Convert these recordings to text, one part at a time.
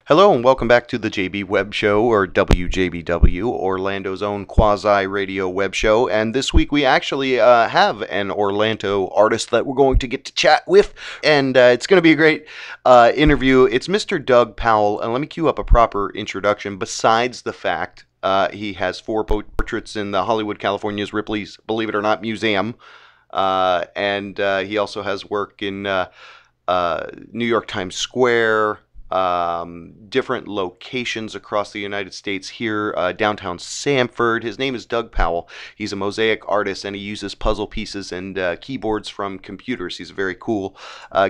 Hello and welcome back to the JB Web Show, or WJBW, Orlando's own quasi-radio web show. And this week we actually have an Orlando artist that we're going to get to chat with, and it's going to be a great interview. It's Mr. Doug Powell, and let me cue up a proper introduction. Besides the fact he has 4 portraits in the Hollywood, California's Ripley's Believe It or Not Museum, and he also has work in New York Times Square, different locations across the United States here, downtown Sanford. His name is Doug Powell. He's a mosaic artist, and he uses puzzle pieces and keyboards from computers. He's a very cool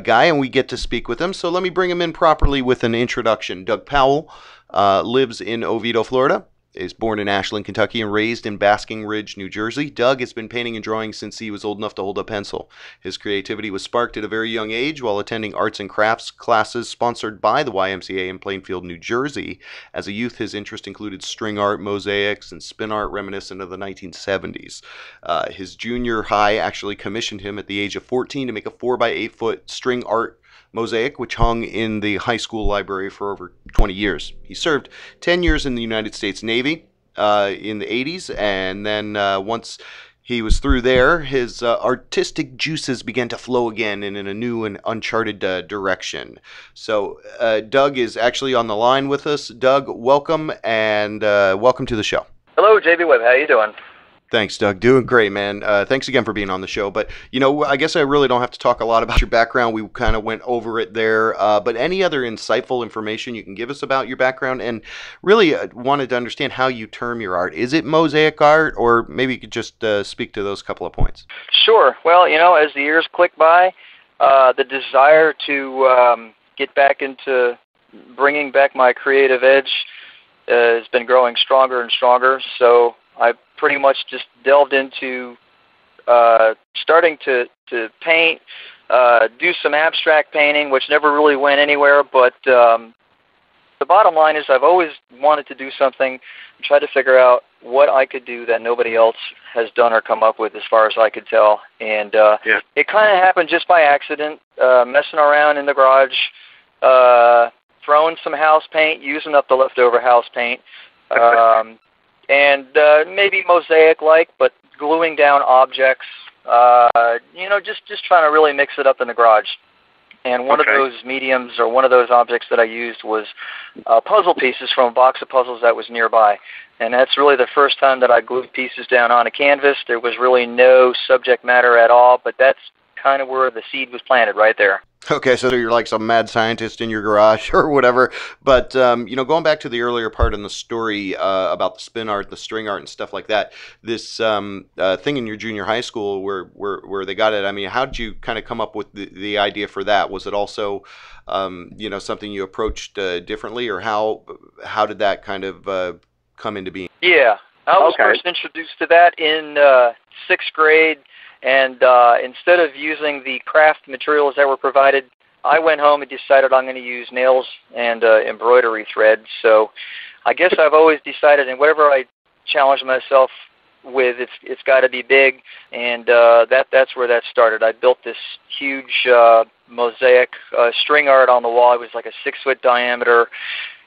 guy, and we get to speak with him. So let me bring him in properly with an introduction. Doug Powell lives in Oviedo, Florida. Is born in Ashland, Kentucky, and raised in Basking Ridge, New Jersey. Doug has been painting and drawing since he was old enough to hold a pencil. His creativity was sparked at a very young age while attending arts and crafts classes sponsored by the YMCA in Plainfield, New Jersey. As a youth, his interest included string art, mosaics, and spin art reminiscent of the 1970s. His junior high actually commissioned him at the age of 14 to make a 4x8 foot string art mosaic, which hung in the high school library for over 20 years. He served 10 years in the United States Navy in the 80s, and then once he was through there, his artistic juices began to flow again and in a new and uncharted direction. So Doug is actually on the line with us. Doug, welcome, and welcome to the show. Hello, JB Webb. How you doing? Thanks, Doug. Doing great, man. Thanks again for being on the show. But, you know, I guess I really don't have to talk a lot about your background. We kind of went over it there. But any other insightful information you can give us about your background? And really wanted to understand how you term your art. Is it mosaic art, or maybe you could just speak to those couple of points? Sure. Well, you know, as the years click by, the desire to get back into bringing back my creative edge has been growing stronger and stronger. So I pretty much just delved into starting to paint, do some abstract painting, which never really went anywhere. But the bottom line is I've always wanted to do something and try to figure out what I could do that nobody else has done or come up with, as far as I could tell. And it kind of happened just by accident, messing around in the garage, throwing some house paint, using up the leftover house paint. And maybe mosaic-like, but gluing down objects, you know, just trying to really mix it up in the garage. And one of those mediums, or one of those objects that I used, was puzzle pieces from a box of puzzles that was nearby. And that's really the first time that I glued pieces down on a canvas. There was really no subject matter at all, but that's kind of where the seed was planted, right there. Okay, so you're like some mad scientist in your garage or whatever. But, you know, going back to the earlier part in the story about the spin art, the string art and stuff like that, this thing in your junior high school where they got it, I mean, how did you kind of come up with the idea for that? Was it also, you know, something you approached differently, or how did that kind of come into being? Yeah, I was first introduced to that in 6th grade. And instead of using the craft materials that were provided, I went home and decided I'm going to use nails and embroidery thread. So I guess I've always decided, and whatever I challenge myself with, it's got to be big, and that's where that started. I built this huge mosaic string art on the wall. It was like a 6-foot diameter,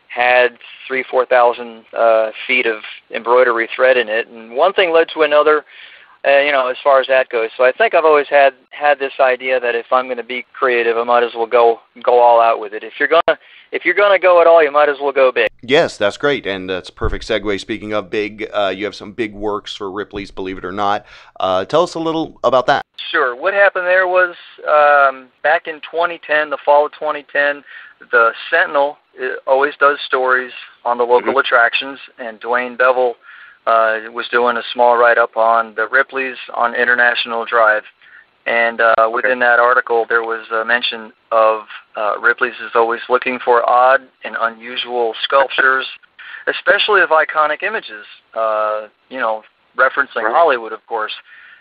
had 3,000-4,000 feet of embroidery thread in it, and one thing led to another. You know, as far as that goes. So I think I've always had this idea that if I'm going to be creative, I might as well go all out with it. If you're gonna go at all, you might as well go big. Yes, that's great, and that's a perfect segue. Speaking of big, you have some big works for Ripley's Believe It or Not. Tell us a little about that. Sure. What happened there was back in 2010, the fall of 2010, the Sentinel always does stories on the local attractions, and Dwayne Bevel was doing a small write-up on the Ripley's on International Drive. And within that article, there was a mention of Ripley's is always looking for odd and unusual sculptures, especially of iconic images, referencing Hollywood, of course.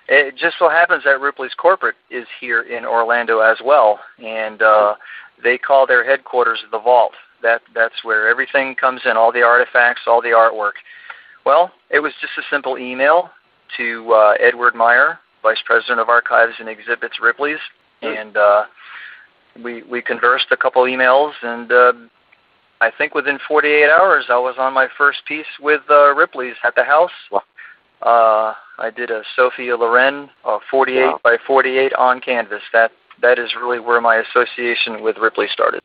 It just so happens that Ripley's corporate is here in Orlando as well, and they call their headquarters the Vault. That's where everything comes in, all the artifacts, all the artwork. Well, it was just a simple email to Edward Meyer, Vice President of Archives and Exhibits, Ripley's, and we conversed a couple emails, and I think within 48 hours I was on my first piece with Ripley's at the house. I did a Sophia Loren 48 by 48 on canvas. That is really where my association with Ripley started.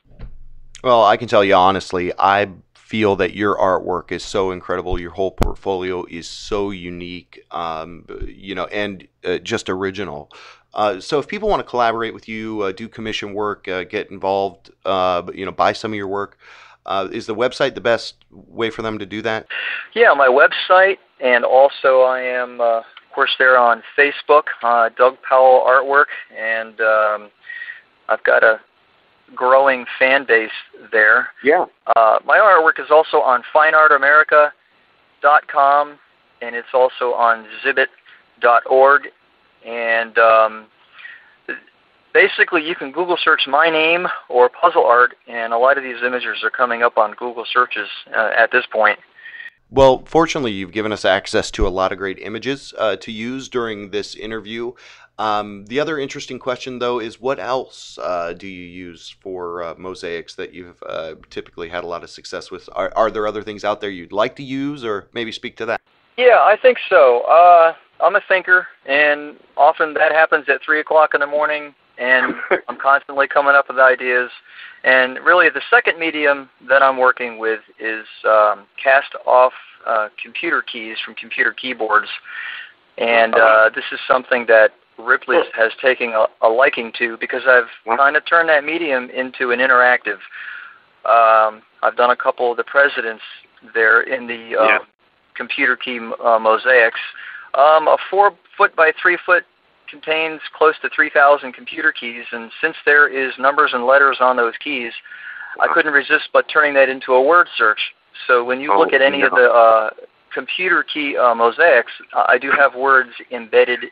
Well, I can tell you honestly, I feel that your artwork is so incredible. Your whole portfolio is so unique, and just original. So if people want to collaborate with you, do commission work, get involved, buy some of your work, is the website the best way for them to do that? Yeah, my website, and also I am, of course, there on Facebook, Doug Powell Artwork, and I've got a growing fan base there. Yeah. My artwork is also on fineartamerica.com, and it's also on Zibit.org, and basically you can Google search my name or puzzle art, and a lot of these images are coming up on Google searches at this point. Well, fortunately, you've given us access to a lot of great images to use during this interview. The other interesting question, though, is what else do you use for mosaics that you've typically had a lot of success with? Are there other things out there you'd like to use, or maybe speak to that? Yeah, I think so. I'm a thinker, and often that happens at 3 o'clock in the morning, and I'm constantly coming up with ideas. And really, the second medium that I'm working with is cast-off computer keys from computer keyboards. And this is something that Ripley's has taken a liking to, because I've kind of turned that medium into an interactive. I've done a couple of the presidents there in the computer key mosaics. A 4-foot by 3-foot contains close to 3,000 computer keys, and since there is numbers and letters on those keys, I couldn't resist but turning that into a word search. So when you look at any of the computer key mosaics, I do have words embedded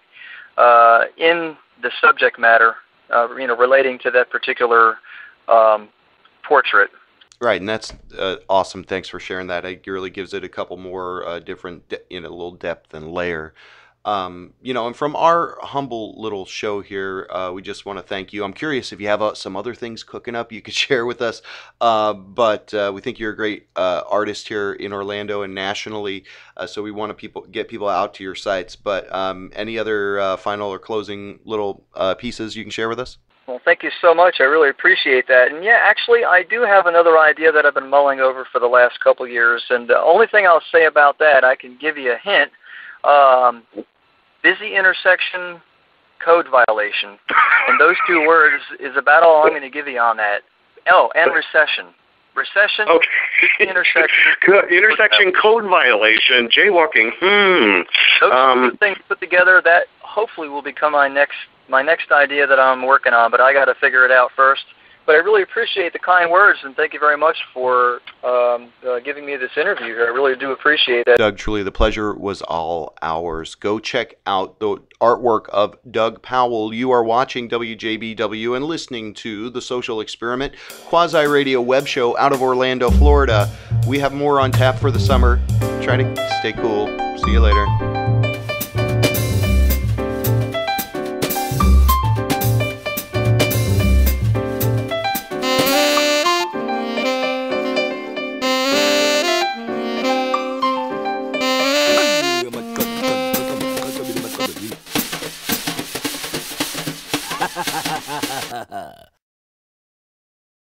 in the subject matter, relating to that particular portrait. Right, and that's awesome. Thanks for sharing that. It really gives it a couple more different, a little depth and layer. And from our humble little show here, we just want to thank you. I'm curious if you have some other things cooking up you could share with us, but we think you're a great artist here in Orlando and nationally, so we want to get people out to your sites. But any other final or closing little pieces you can share with us? Well, thank you so much. I really appreciate that. And yeah, actually, I do have another idea that I've been mulling over for the last couple years, and the only thing I'll say about that, I can give you a hint. Busy intersection code violation. And those two words is about all I'm going to give you on that. Oh, and recession. Recession, busy intersection code violation, jaywalking. Those two things put together, that hopefully will become my next idea that I'm working on, but I got to figure it out first. But I really appreciate the kind words, and thank you very much for giving me this interview. I really do appreciate that. Doug, truly the pleasure was all ours. Go check out the artwork of Doug Powell. You are watching WJBW and listening to The Social Experiment, quasi-radio web show out of Orlando, Florida. We have more on tap for the summer. Try to stay cool. See you later.